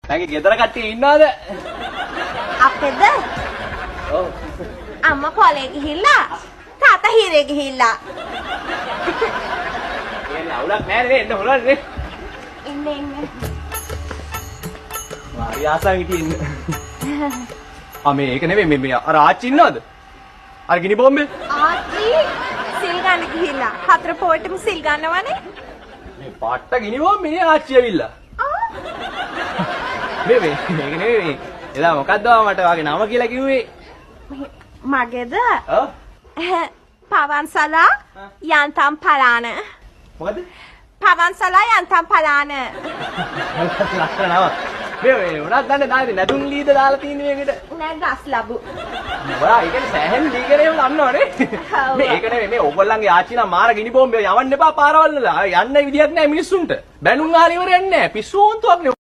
මගේ ගෙදර කට්ටිය ඉන්නවද? අපේද? ඔව්. අම්මා කොලේ ගිහිල්ලා තාත්තා හිරේ ගිහිල්ලා. කියන්නේ අවුලක් නැහැ නේ එන්න හොරන්නේ නේ. ඉන්නේ. මාරි ආසාවෙන් හිටින්න. මේක නෙවෙයි මේ අර ආච්චි ඉන්නවද? අර ගිනි බෝම්බේ? ආච්චි සිල් ගන්න ගිහිල්ලා. හතර පොයටම සිල් ගන්නවනේ. මේ පාට්ට ගිනි බෝම්බේ නේ ආච්චි ඇවිල්ලා. මේක නෙවෙයි. එදා මොකද්ද මට වාගේ නම කියලා කිව්වේ? මගේද? ඔව්. පවන්සලා යන්තම් පලාන. මොකද? පවන්සලා යන්තම් පලාන. ලස්සන නම. මේ උනත් දන්නේ දාන්නේ නැතුන් ලීද දාලා තියෙන මේකට. නෑ ගස් ලැබු. බලා ඒකනේ සෑහෙන ලීකරේම දන්නවනේ. මේක නෙවෙයි මේ ඕගොල්ලන්ගේ ආච්චි නම් මාර ගිනි බෝම්බේ යවන්න එපා පාරවල් වල. යන්න විදියක් නැහැ මිනිස්සුන්ට. බැනුම් ආලා ඉවරයක් නැහැ. පිස්සු හොන්තුවක් නේ.